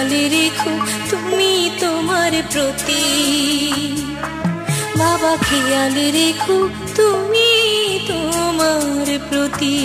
খেয়াল রেখো তুমি তোমার প্রতি, বাবা খেয়াল রেখো তুমি তোমার প্রতি।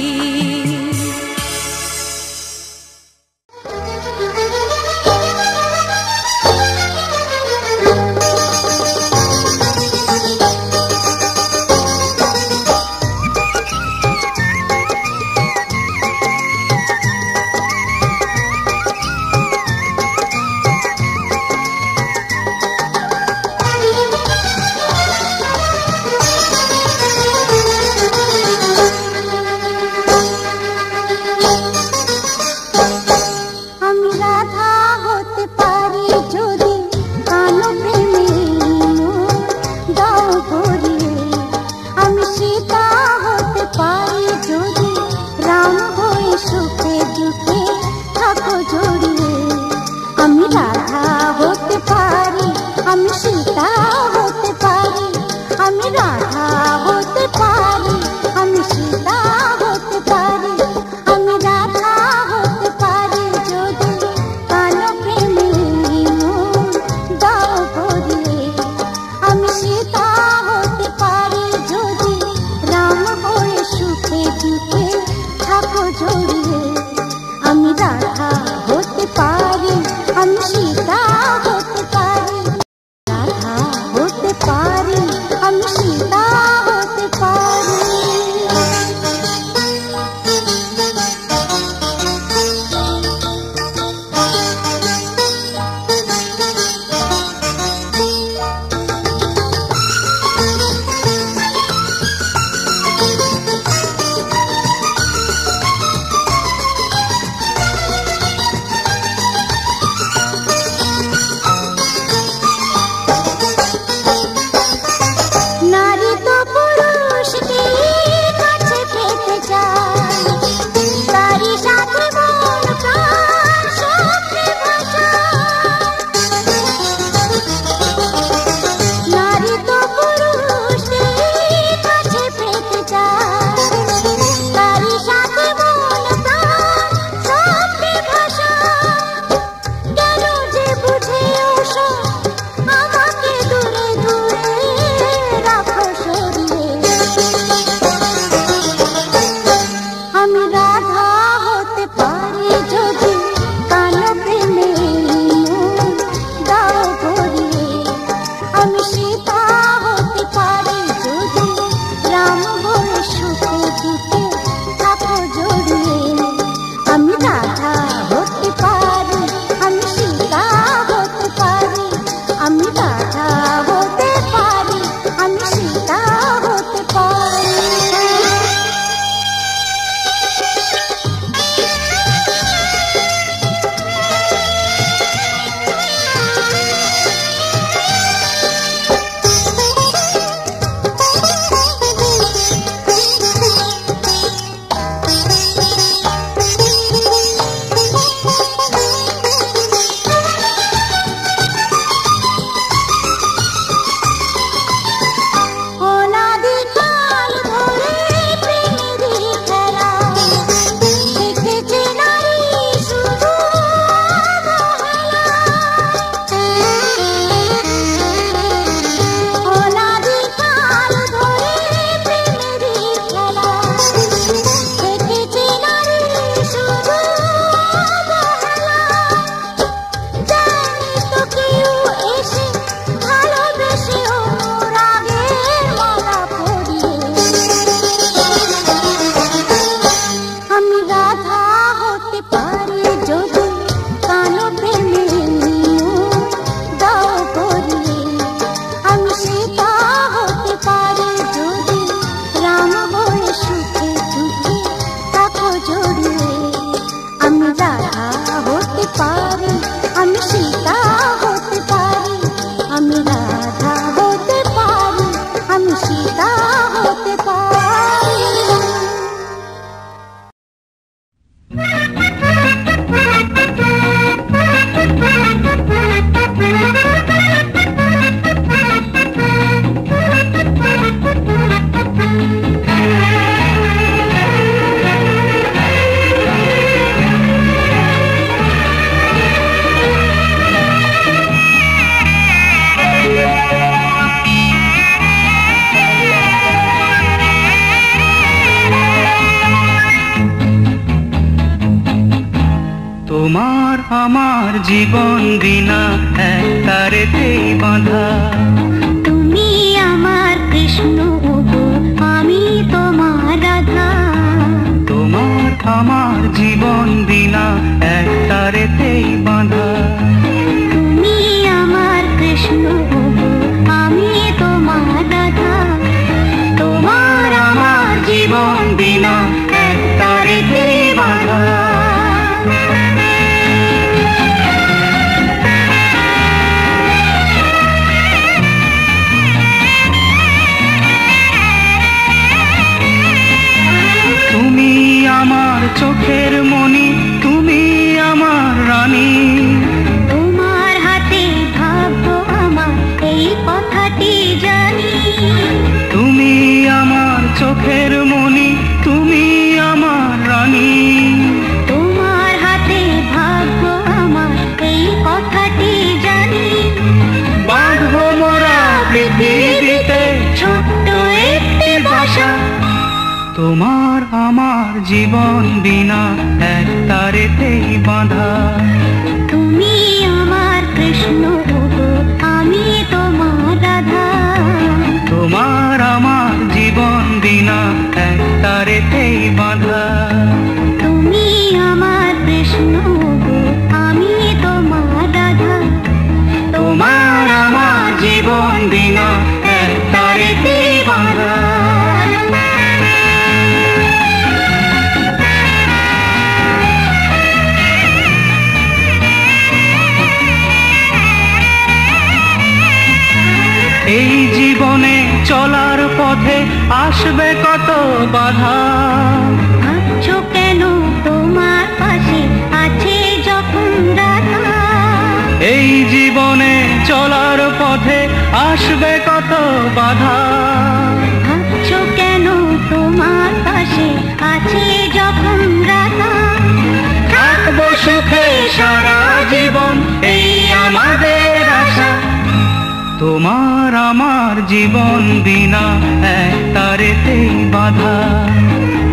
আমার জীবন বিনা এক তারেতেই বাঁধা। তুমি আমার কৃষ্ণ গো, আমি তোমার রাধা। তোমার আমার জীবন বিনা এক তারেতেই বাঁধা। তুমি আমার কৃষ্ণ গো, আমি তোমার রাধা। তোমার আমার জীবন বিনা এক তারেতেই বাঁধা। তুমি আমার চোখের মণি, তুমি আমার রানী। তোমার হাতে ভাগ্য আমার, এই কথাটি জানি। তুমি আমার চোখের মণি, তুমি আমার রানী। তোমার হাতে ভাগ্য আমার, এই কথাটি জানি। বাঁধবো মোরা পৃথিবীতে ছোট্ট একটি বাসা। তোমার আমার জীবন বিনা এক তারেতেই বাঁধা। তুমি আমার কৃষ্ণ গো, আমি তোমার রাধা। তোমার আমার জীবন বিনা এক তারেতেই বাঁধা। তুমি আমার কৃষ্ণ গো, আমি তোমার রাধা। তোমার আমার জীবন বিনা এক তারেতেই বাঁধা। এই জীবনে চলার পথে আসবে কত বাধা। ভাবছো কেন তোমার পাশে আছে যখন রাধা। এই জীবনে চলার পথে আসবে কত বাধা। ভাবছো কেন তোমার পাশে আছে যখন রাধা। থাকবো সুখে সারা জীবন, এই আমাদের আশা। তোমার আমার জীবন বিনা এক তারেতেই বাঁধা।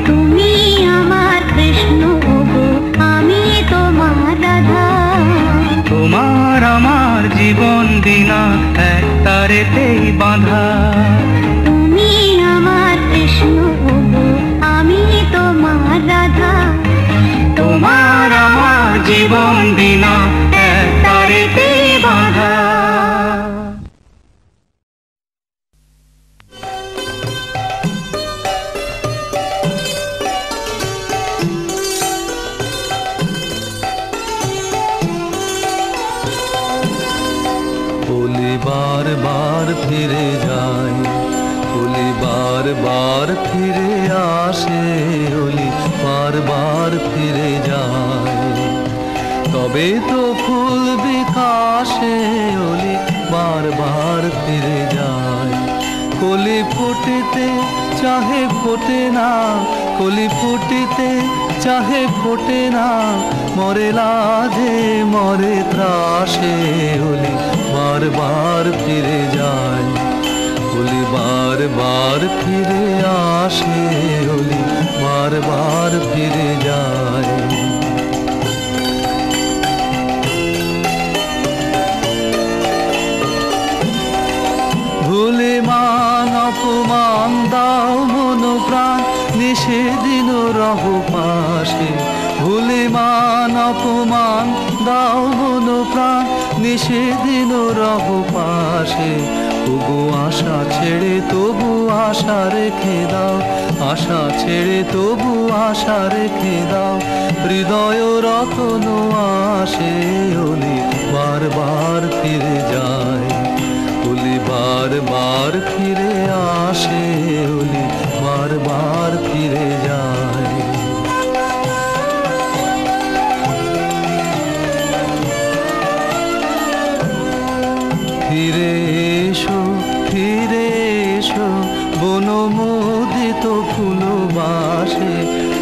তুমি আমার কৃষ্ণ গো, আমি তোমার রাধা। তোমার আমার জীবন বিনা এক তারেতেই বাঁধা। তুমি আমার কৃষ্ণ গো, আমি তোমার রাধা। তোমার আমার জীবন বিনা এক তারেতেই বাঁধা। বার বার ফিরে যায়, ওলি বার বার ফিরে আসে, ওলি বার বার ফিরে যায়। তবে তো ফুল বিকাশে ওলি বার বার ফিরে যায়। কলি ফুটিতে চাহে ফোটে না, কলি ফুটিতে চাহে ফোটে না, মরে লাজে মরে ত্রাসে, ওলি বার বার ফিরে যায়। ওলি বার বার ফিরে আসে, ওলি বার বার ফিরে যায়। ভুলে মান অপমান দাও মন প্রাণ, নিষেদিন রহ পাশে। ভুলে মান অপমান দাও মন প্রাণ, নিষেদিন রহ পাশে। তবু আশা ছেড়ে তবু আশা রেখে দাও, আশা ছেড়ে তবু আশা রেখে দাও। হৃদয় রতন আসে, ওলি বার বার ফিরে যায়। ওলি বার বার ফিরে আসে, ওলি বার বার ফিরে যায়। ফিরে এসো ফিরে এসো বনমোদিত ফুলবাসে।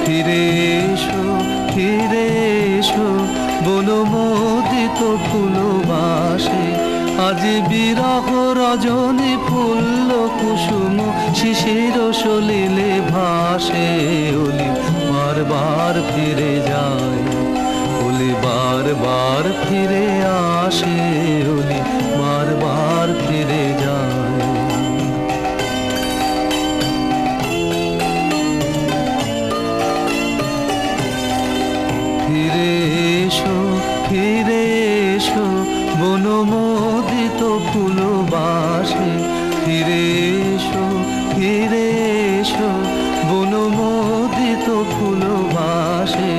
ফিরে এসো ফিরে এসো বনমোদিত ফুলবাসে। আজ বিরহ রজনী ফুল্ল কুসুম শিশির সলিলে ভাসে। ওলি বার বার ফিরে যায়, ওলি বারবার ফিরে আসে, অলি বারবার ফিরে যায়। ফিরে এসো, ফিরে এসো, বনমোদিত ফুলবাসে। ফিরে এসো, ফিরে এসো, বনমোদিত ফুলবাসে।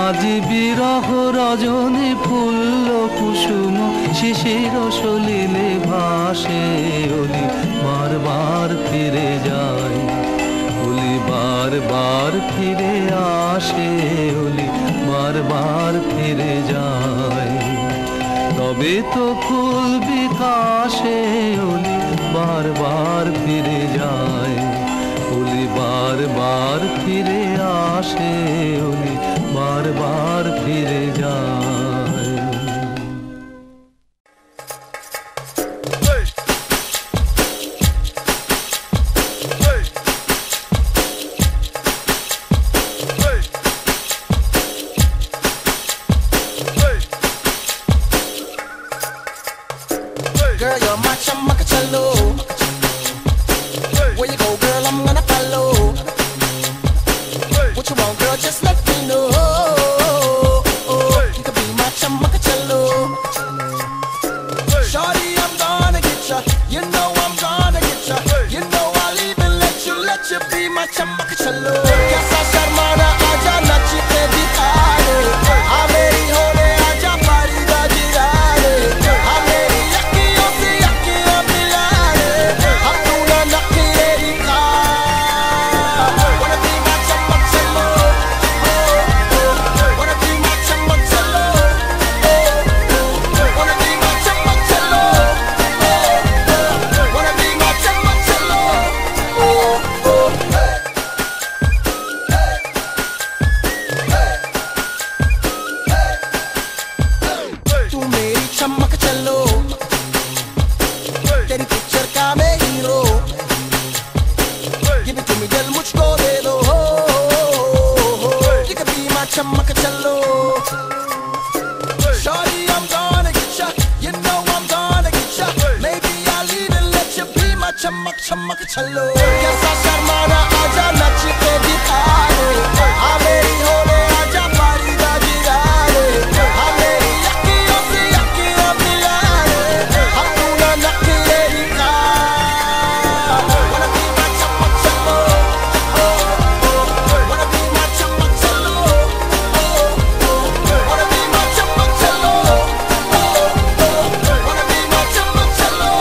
আজি বিরহ রজনী ফুল্ল কুসুম শিশির সলিলে ভাসে, অলি বারবার ফিরে যায়। অলি বারবার ফিরে আসে, অলি বারবার ফিরে যায়। তবে তো ফুল বিকাশে, অলি বারবার ফিরে যায়। অলি বারবার ফিরে আসে, অলি বারবার ফিরে যায়। Girl, you're my chamacacello. Where you go, girl, I'm gonna follow. What you want, girl, just let me know. You can be my chamacacello. Shorty, I'm gonna get ya. You know I'm gonna get ya. You know I'll even let you be my chamacacello. Kaisa sharmana aaja nach ke dikhane. Aa meri hone aaja pari da jirane. Aa meri akhiyon se akhiyan milane. Hum tu na nakhre dikha. Wanna be my chamacacello. Wanna be my chamacacello. Wanna be my chamacacello. Wanna be my chamacacello. तू मेरी चमकचलो, तेरी picture का मैं hero. Give it to me दिल मुझको दे दो। You can be my चमकचलो। Shorty, I'm gonna get ya. You know I'm gonna get ya. Maybe I'll even let you be my चमकचलो। कैसा शर्माना आजा नच के दिखाने। हाँ मेरी होने आजा पारी दा जिराने। हाँ मेरी अखियों से अखियाँ मिलाने। हम तू ना नखरे दिखा। Wanna be my चमकचलो। Wanna be my चमकचलो। Wanna be my चमकचलो। Wanna be my चमकचलो।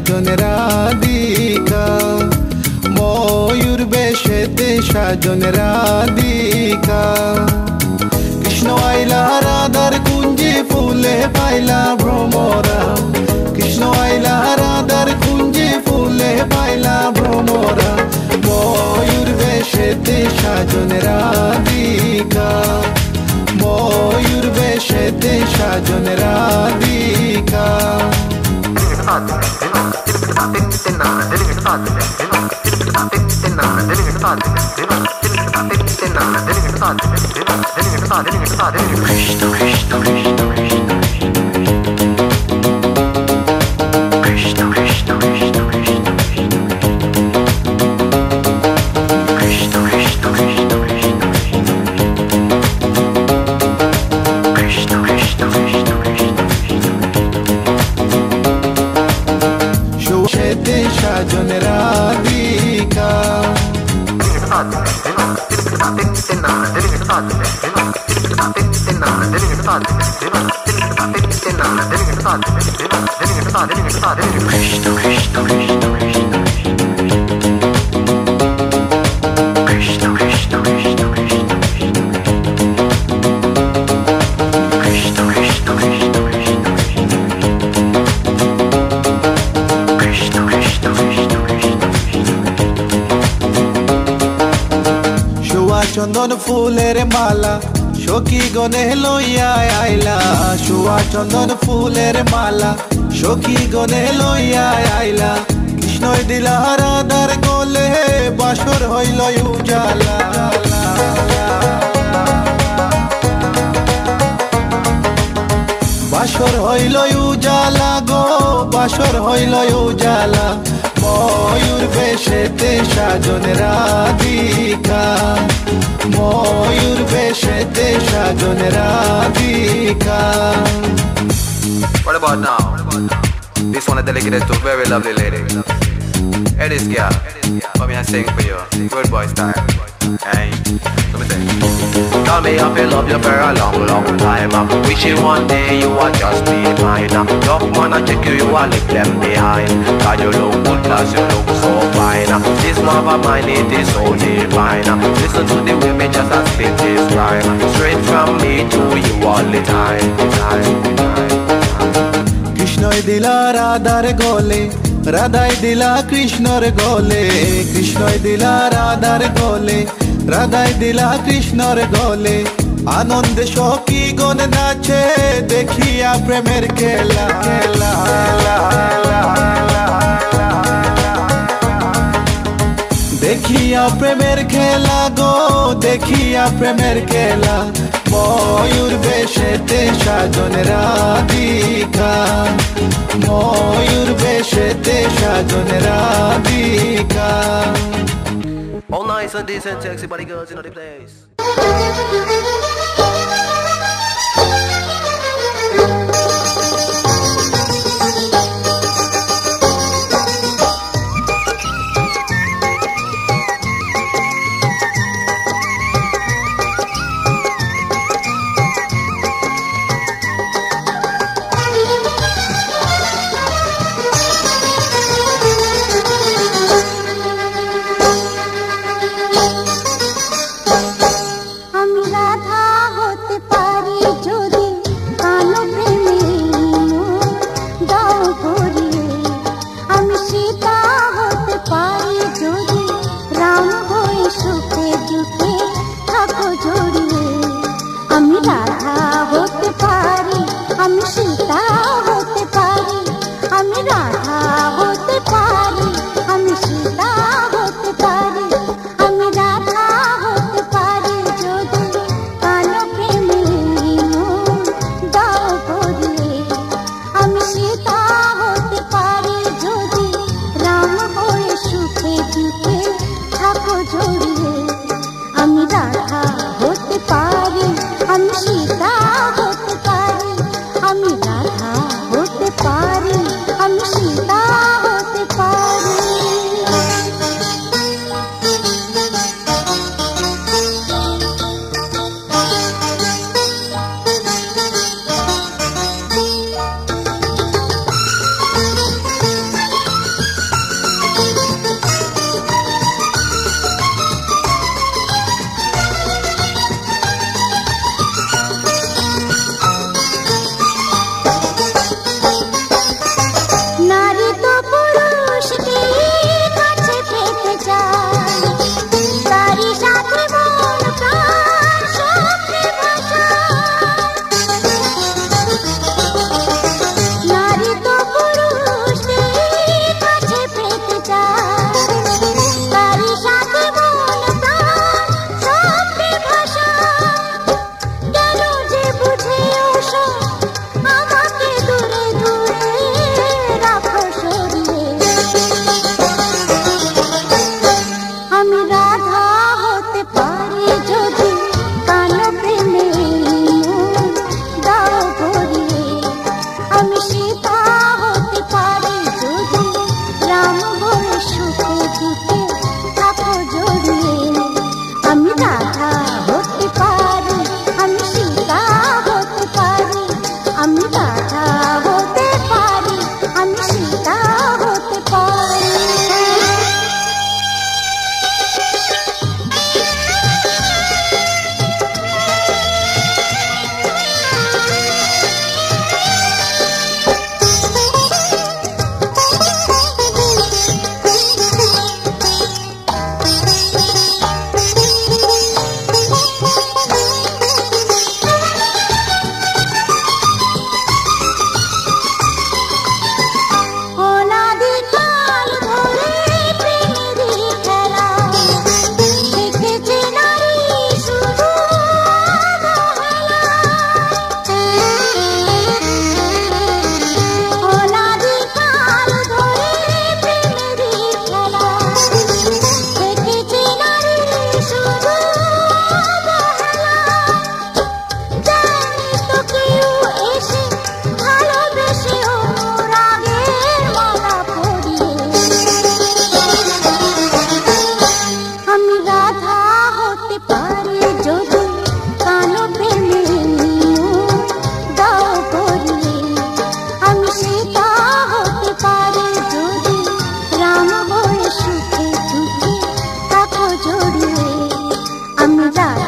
সাজন Radhika ময়ূর বেশেতে সাজন রাধিকা কৃষ্ণ আইলা রাধার কুঞ্জে ফুলে পাইলা ভ্রমরা কৃষ্ণ আইলা রাধার কুঞ্জে ফুলে পাইলা ভ্রমরা ময়ূর বেশেতে সাজন রাধিকা ময়ূর বেশেতে সাজন রাধিকা সাজন রাধিকা চন্দন ফুলের মালা সখী গনে লইয়া আইলা শুয়া চন্দন ফুলের মালা সখী গনে লইয়া আইলা কৃষ্ণই দিলা রাধার গলে বাসর হইল উজালা বাসর হইল উজালা গো বাসর হইল উজালা ময়ূর বেশেতে সাজন রাধিকা ময়ূর বেশেতে সাজন Radhika What about now? This one is dedicated to a very lovely lady. Hey this girl, come here and sing for you. Good boy style. Hey, let me sing. Tell me I've been love you for a long, long time. Wishing one day you would just be mine. Tough man, I check you, you are leave them behind. Cause you look good, cause you look so fine. This love of mine, it is so divine. Listen to the way me just a spit this rhyme. Straight from me to you all the time. কৃষ্ণই দিলা রাধার গলে রাধাই দিলা কৃষ্ণর গলে কৃষ্ণই দিলা রাধার গলে রাধাই দিলা কৃষ্ণর গলে আনন্দে সখী গণ নাচে দেখিয়া প্রেমের খেলা খেলা দেখিয়া প্রেমের খেলা গো দেখিয়া প্রেমের খেলা ময়ূর বেশেতে সাজন রাধিকা ময়ূর বেশেতে সাজন Radhika All nice and decent, sexy body girls in the place. আমি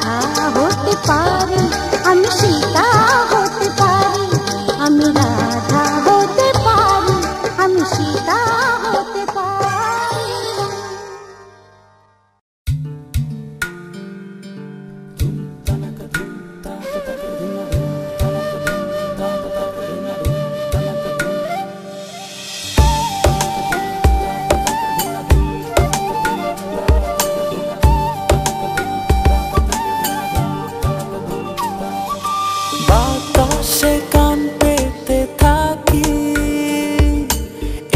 রাধা হতে পারি, আমি সীতা হতে পারি, আমি রাধা হতে পারি, আমি সীতা হতে পারি। বাতাসে কান পেতে থাকি,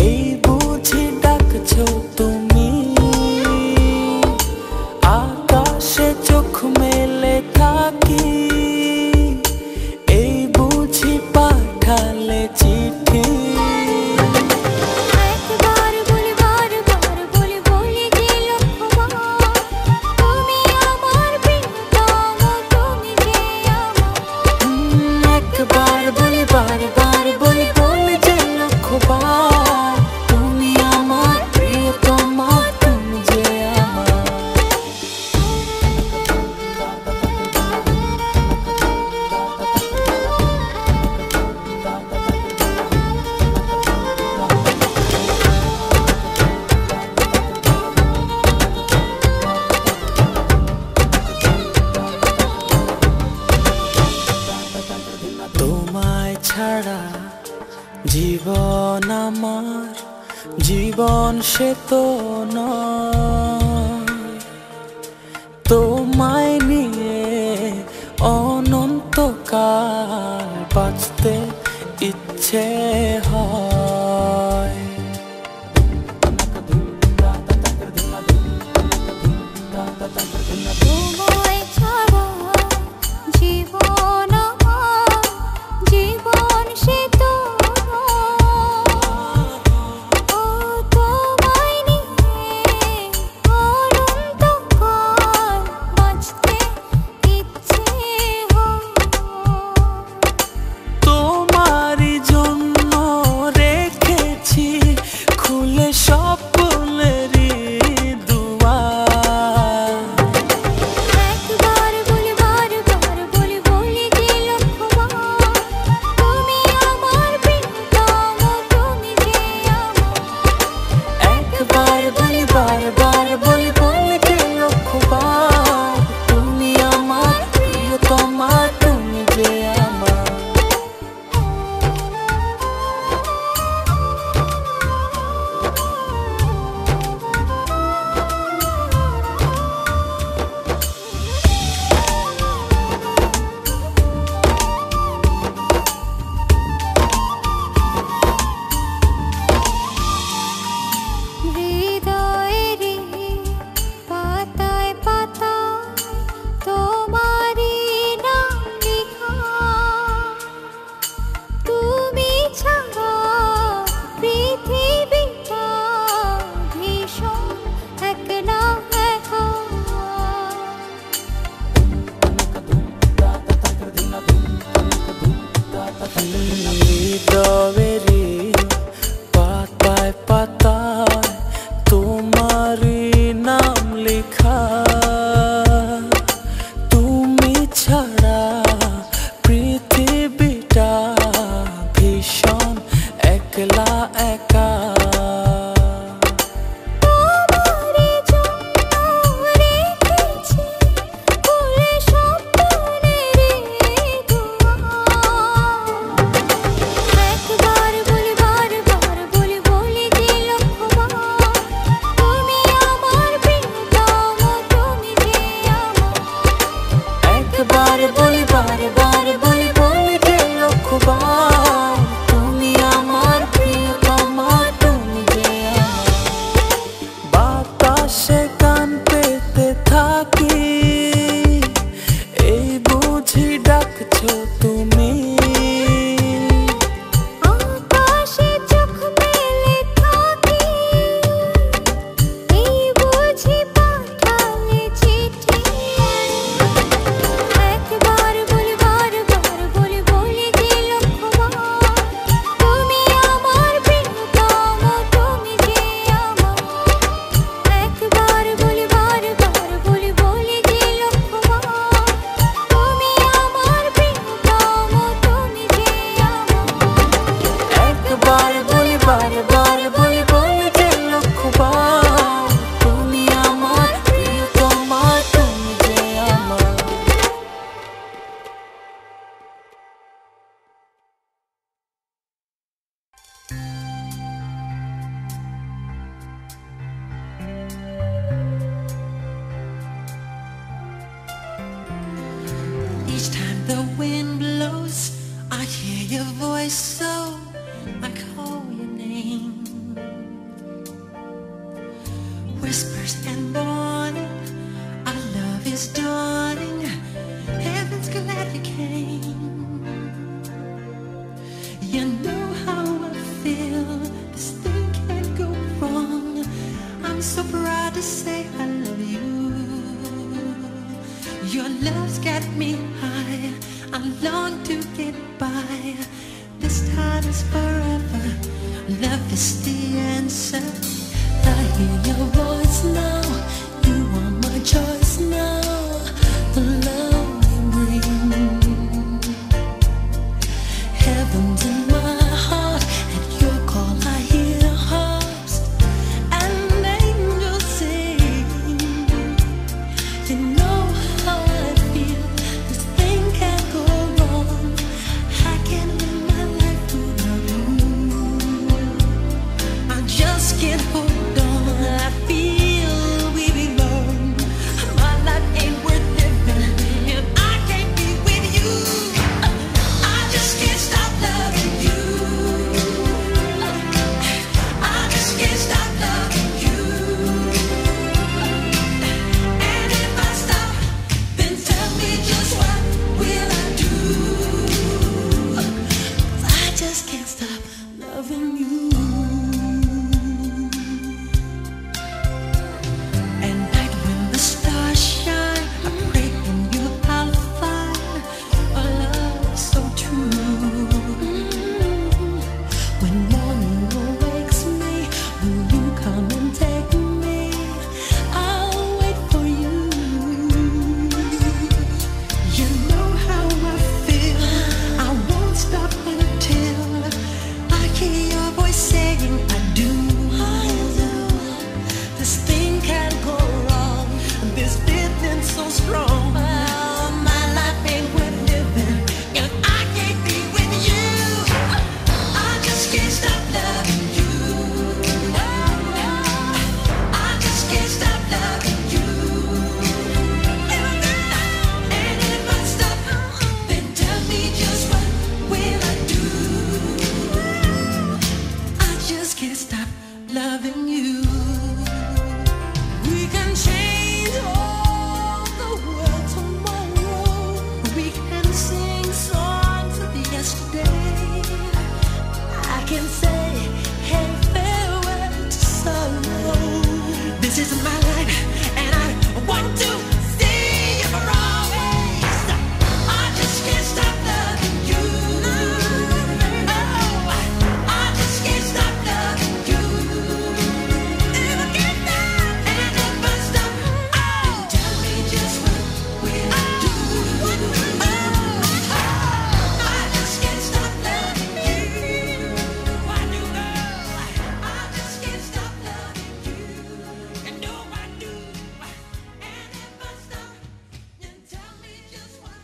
এই বুঝি ডাকছো তুমি। আকাশে চোখ মেলে থাকি, এই বুঝি পাঠালে চিঠি। একবার বলি বারবার বলি বলি যে লক্ষ্যবার, তুমি আমার প্রিয়তম, তুমি যে আমার। একবার বলি বারবার বলি বলি যে লক্ষ্যবার, তুমি আমার প্রিয়তমা, তুমি যে আমার। তোমায় ছাড়া জীবন আমার, জীবন সে তো নয়। তোমায় নিয়ে অনন্তকাল বাঁচতে ইচ্ছে হয়। তোমায় ছাড়া জীবন আমার, জীবন সে তো ও তোমায় নিয়ে অনন্তকাল বাঁচতে ইচ্ছে হয়। তোমারই জন্য রেখেছি খুলে স্বপ্নেরই দুয়ার। একবার বলি বারবার বলি বলি যে লক্ষ্যবার, তুমি আমার প্রিয়তম, তুমি যে আমার। একবার বলি বারবার বলি বলি যে লক্ষ্যবার, তুমি আমার প্রিয়তমা, তুমি যে আমার। হৃদয়েরই পাতায় পাতায় তোমারই নাম লেখা, তুমি ছাড়া পৃথিবীটা ভীষণ একলা একা। হৃদয়েরই পাতায় পাতায় তোমারই নাম লেখা, তুমি ছাড়া পৃথিবীটা ভীষণ একলা একা। তোমারই জন্য রেখেছি খুলে স্বপ্নেরই দুয়ার। একবার বলি বারবার বলি বলি যে লক্ষ্যবার, তুমি আমার প্রিয়তম, তুমি যে আমার। একবার বলি বারবার বলি বলি যে লক্ষ্যবার, তুমি আমার প্রিয়তমা, তুমি যে আমার। বাতাসে কান পেতে থাকি, এই বুঝি ডাকছো তুমি। আকাশে চোখ মেলে থাকি, এই বুঝি পাঠালে চিঠি। একবার বলি Each time the wind blows, I hear your voice, so I call your name. Whispers and warning, our love is dawning. Heaven's glad you came. You know how I feel. This thing can't go wrong. I'm so proud to say I love you. Your love's got me high. I long to get by. This time is forever. Love is the answer. I hear your voice now. You are my choice now. The love you bring. Heaven's in my heart. At your call I hear harps and angels sing. You know how I feel. This thing can't go wrong. I can't live my life without you. I just can't hold on. I feel we belong. My life ain't worth living if I can't be with you. I just can't stop loving you. I just can't stop loving you. And if I stop, then tell me just what will I do? I just can't stop loving you. At night when the stars shine, I pray in you I'll find a love so true. When morning awakes me, will you come and take me? I'll wait for you. You know how I feel. I won't stop until I hear your voice saying I do. This thing can't go wrong. This feeling so strong. My life ain't worth living if I can't be with you. I just can't stop loving you. I just can't stop loving you. And if I stop, then tell me just what will I do? I just can't stop loving you. We can change all the world tomorrow. We can sing songs of yesterday. I can say, hey, farewell to sorrow. This is my life, and I want to see you for always. I just can't stop loving you. Oh, I just can't stop loving you. If I can't stop, and if I stop, oh, tell me just what will I do? I just can't stop loving you. I do know. I just can't stop loving you. You know I do. And if I stop, then tell me just what.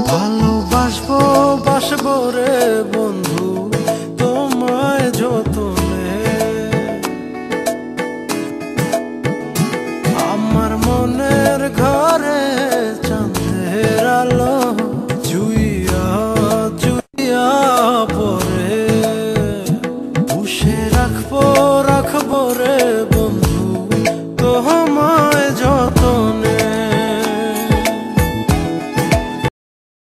ভালোবাসবো বাসবো রে বন্ধু তোমায় যতনে। আমার মনের ঘরে চাঁদের আলো জুইয়া জুইয়া পরে পুষে রাখবো রাখবো রে